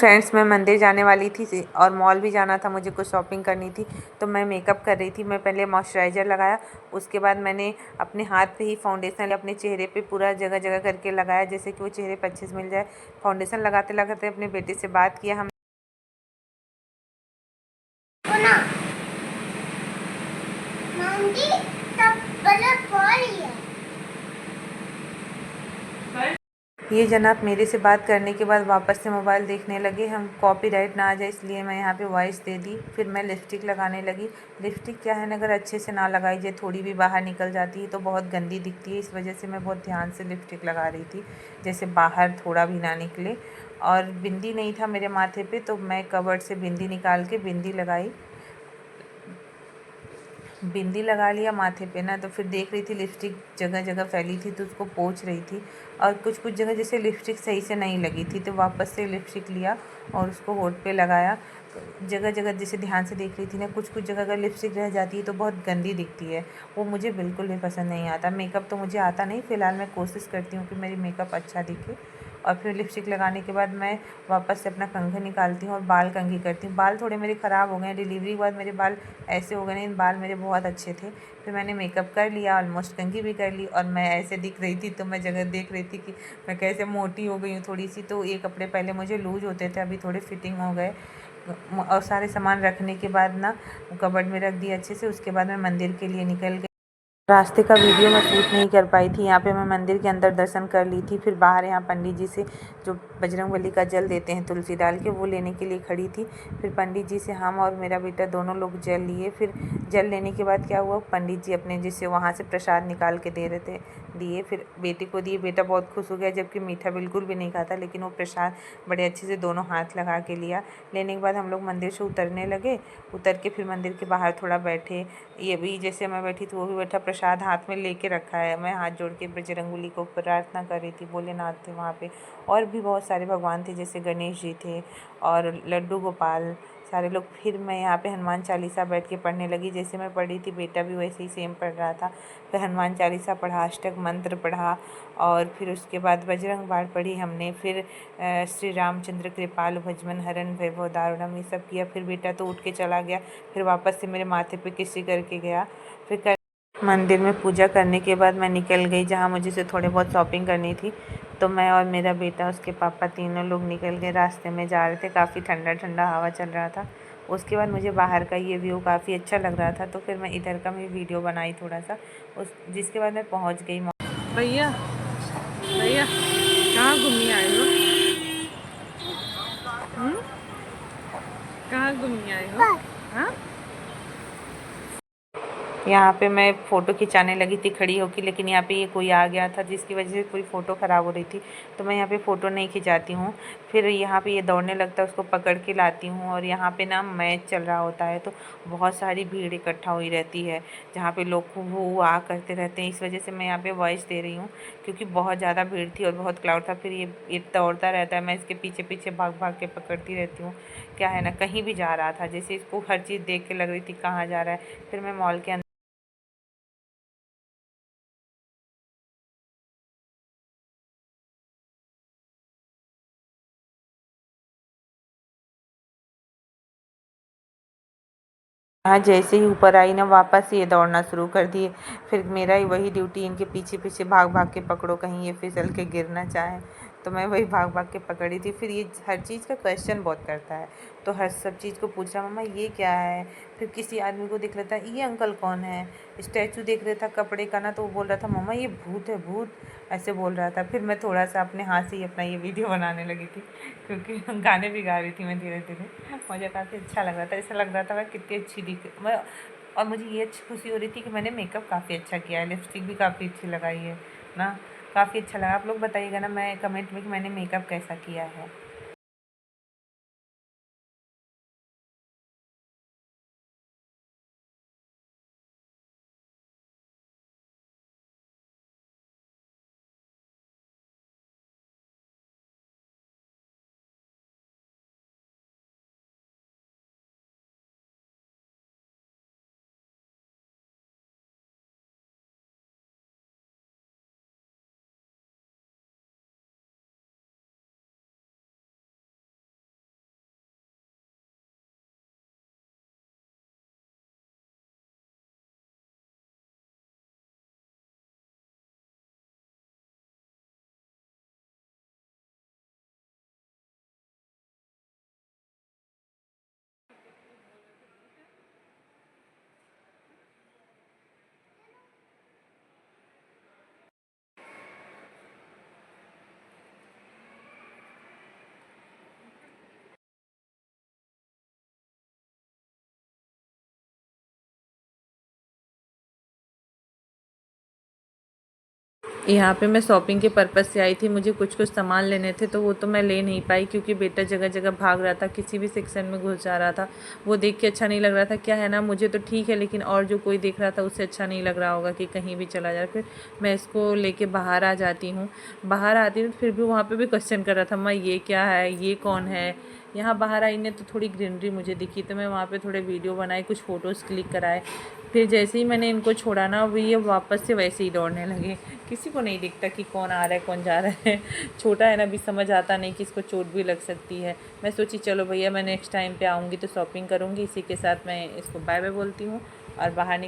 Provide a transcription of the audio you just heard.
Friends, मैं मंदिर जाने वाली थी और मॉल भी जाना था, मुझे कुछ शॉपिंग करनी थी। तो मैं मेकअप कर रही थी। मैं पहले मॉइस्चराइज़र लगाया, उसके बाद मैंने अपने हाथ पे ही फाउंडेशन अपने चेहरे पे पूरा जगह जगह करके लगाया, जैसे कि वो चेहरे पे अच्छे से मिल जाए। फाउंडेशन लगाते लगाते अपने बेटे से बात किया। हम ये जनाब मेरे से बात करने के बाद वापस से मोबाइल देखने लगे। हम कॉपीराइट ना आ जाए इसलिए मैं यहाँ पे वॉइस दे दी। फिर मैं लिपस्टिक लगाने लगी। लिपस्टिक क्या है ना, अगर अच्छे से ना लगाई जाए, थोड़ी भी बाहर निकल जाती है तो बहुत गंदी दिखती है। इस वजह से मैं बहुत ध्यान से लिपस्टिक लगा रही थी, जैसे बाहर थोड़ा भी ना निकले। और बिंदी नहीं था मेरे माथे पे, तो मैं कबर्ड से बिंदी निकाल के बिंदी लगाई। बिंदी लगा लिया माथे पे ना, तो फिर देख रही थी लिपस्टिक जगह जगह फैली थी, तो उसको पोंछ रही थी। और कुछ कुछ जगह जैसे लिपस्टिक सही से नहीं लगी थी, तो वापस से लिपस्टिक लिया और उसको होठ पे लगाया। जगह जगह जैसे ध्यान से देख रही थी ना, कुछ कुछ जगह अगर लिपस्टिक रह जाती है तो बहुत गंदी दिखती है। वो मुझे बिल्कुल भी पसंद नहीं आता। मेकअप तो मुझे आता नहीं, फ़िलहाल मैं कोशिश करती हूँ कि मेरी मेकअप अच्छा दिखे। और फिर लिपस्टिक लगाने के बाद मैं वापस से अपना कंघी निकालती हूँ और बाल कंघी करती हूँ। बाल थोड़े मेरे ख़राब हो गए हैं, डिलीवरी के बाद मेरे बाल ऐसे हो गए, नहीं बाल मेरे बहुत अच्छे थे। फिर मैंने मेकअप कर लिया, ऑलमोस्ट कंघी भी कर ली, और मैं ऐसे दिख रही थी तो मैं जगह देख रही थी कि मैं कैसे मोटी हो गई हूँ थोड़ी सी। तो ये कपड़े पहले मुझे लूज होते थे, अभी थोड़े फिटिंग हो गए। और सारे सामान रखने के बाद ना कबर्ड में रख दिया अच्छे से। उसके बाद मैं मंदिर के लिए निकल गई। रास्ते का वीडियो मैं शूट नहीं कर पाई थी। यहाँ पे मैं मंदिर के अंदर दर्शन कर ली थी। फिर बाहर यहाँ पंडित जी से जो बजरंगबली का जल देते हैं तुलसी डाल के, वो लेने के लिए खड़ी थी। फिर पंडित जी से हम और मेरा बेटा दोनों लोग जल लिए। फिर जल लेने के बाद क्या हुआ, पंडित जी अपने जिससे वहाँ से प्रसाद निकाल के दे रहे थे, दिए। फिर बेटे को दिए। बेटा बहुत खुश हो गया, जबकि मीठा बिल्कुल भी नहीं खाता, लेकिन वो प्रसाद बड़े अच्छे से दोनों हाथ लगा के लिया। लेने के बाद हम लोग मंदिर से उतरने लगे। उतर के फिर मंदिर के बाहर थोड़ा बैठे। ये भी जैसे मैं बैठी थी वो भी बैठा, प्रसाद हाथ में लेके रखा है। मैं हाथ जोड़ के बजरंगबली को प्रार्थना कर रही थी, भोलेनाथ थे वहाँ पे, और भी बहुत सारे भगवान थे, जैसे गणेश जी थे और लड्डू गोपाल, सारे लोग। फिर मैं यहाँ पे हनुमान चालीसा बैठ के पढ़ने लगी, जैसे मैं पढ़ी थी बेटा भी वैसे ही सेम पढ़ रहा था। फिर हनुमान चालीसा पढ़ा, अष्टक मंत्र पढ़ा, और फिर उसके बाद बजरंग बाण पढ़ी हमने। फिर श्री रामचंद्र कृपालु भजमन हरन वैभव दारुणम, ये सब किया। फिर बेटा तो उठ के चला गया। फिर वापस से मेरे माथे पे किसी करके गया। फिर मंदिर में पूजा करने के बाद मैं निकल गई, जहाँ मुझे से थोड़े बहुत शॉपिंग करनी थी। तो मैं और मेरा बेटा, उसके पापा, तीनों लोग निकल गए। रास्ते में जा रहे थे, काफ़ी ठंडा ठंडा हवा चल रहा था। उसके बाद मुझे बाहर का ये व्यू काफ़ी अच्छा लग रहा था, तो फिर मैं इधर का भी वीडियो बनाई थोड़ा सा। जिसके बाद मैं पहुँच गई। भैया भैया कहाँ घूमने आए हो? कहाँ घूमने आए हो? हाँ, यहाँ पे मैं फ़ोटो खिंचाने लगी थी खड़ी होकर, लेकिन यहाँ पे ये कोई आ गया था, जिसकी वजह से पूरी फ़ोटो ख़राब हो रही थी। तो मैं यहाँ पे फ़ोटो नहीं खिंचाती हूँ। फिर यहाँ पे ये दौड़ने लगता है, उसको पकड़ के लाती हूँ। और यहाँ पे ना मैच चल रहा होता है, तो बहुत सारी भीड़ इकट्ठा हुई रहती है, जहाँ पे लोग वो आ करते रहते हैं। इस वजह से मैं यहाँ पे वॉइस दे रही हूँ, क्योंकि बहुत ज़्यादा भीड़ थी और बहुत क्राउड था। फिर ये दौड़ता रहता है, मैं इसके पीछे पीछे भाग भाग के पकड़ती रहती हूँ। क्या है ना, कहीं भी जा रहा था, जैसे इसको हर चीज़ देख के लग रही थी कहाँ जा रहा है। फिर मैं मॉल के हाँ, जैसे ही ऊपर आई ना, वापस ये दौड़ना शुरू कर दिए। फिर मेरा ही वही ड्यूटी, इनके पीछे पीछे भाग भाग के पकड़ो, कहीं ये फिसल के गिर ना चाहे। तो मैं वही भाग भाग के पकड़ी थी। फिर ये हर चीज़ का क्वेश्चन बहुत करता है, तो हर सब चीज़ को पूछ रहा, मम्मा ये क्या है। फिर किसी आदमी को देख लेता है, ये अंकल कौन है। स्टैचू देख रहा था कपड़े का ना, तो वो बोल रहा था, मम्मा ये भूत है भूत, ऐसे बोल रहा था। फिर मैं थोड़ा सा अपने हाथ से ही अपना ये वीडियो बनाने लगी थी, क्योंकि गाने भी गा रही थी मैं धीरे धीरे। मुझे काफ़ी अच्छा लग रहा था, ऐसा लग रहा था मैं कितनी अच्छी दिख मैं। और मुझे ये अच्छी खुशी हो रही थी कि मैंने मेकअप काफ़ी अच्छा किया है, लिपस्टिक भी काफ़ी अच्छी लगाई है ना। काफ़ी अच्छा लगा। आप लोग बताइएगा ना मैं कमेंट में कि मैंने मेकअप कैसा किया है। यहाँ पे मैं शॉपिंग के पर्पज़ से आई थी, मुझे कुछ सामान लेने थे तो वो तो मैं ले नहीं पाई क्योंकि बेटा जगह जगह भाग रहा था, किसी भी सेक्शन में घुस जा रहा था। वो देख के अच्छा नहीं लग रहा था। क्या है ना, मुझे तो ठीक है लेकिन और जो कोई देख रहा था उससे अच्छा नहीं लग रहा होगा कि कहीं भी चला जाए। फिर मैं इसको लेके बाहर आ जाती हूँ। बाहर आती हूँ फिर भी वहाँ पर भी क्वेश्चन कर रहा था, मैं ये क्या है, ये कौन है। यहाँ बाहर आई ने तो थोड़ी ग्रीनरी मुझे दिखी तो मैं वहाँ पे थोड़े वीडियो बनाए, कुछ फ़ोटोज़ क्लिक कराए। फिर जैसे ही मैंने इनको छोड़ा ना, वो ये वापस से वैसे ही दौड़ने लगे। किसी को नहीं दिखता कि कौन आ रहा है कौन जा रहा है। छोटा है ना, अभी समझ आता नहीं कि इसको चोट भी लग सकती है। मैं सोची चलो भैया मैं नेक्स्ट टाइम पे आऊँगी तो शॉपिंग करूँगी। इसी के साथ मैं इसको बाय बाय बोलती हूँ और बाहर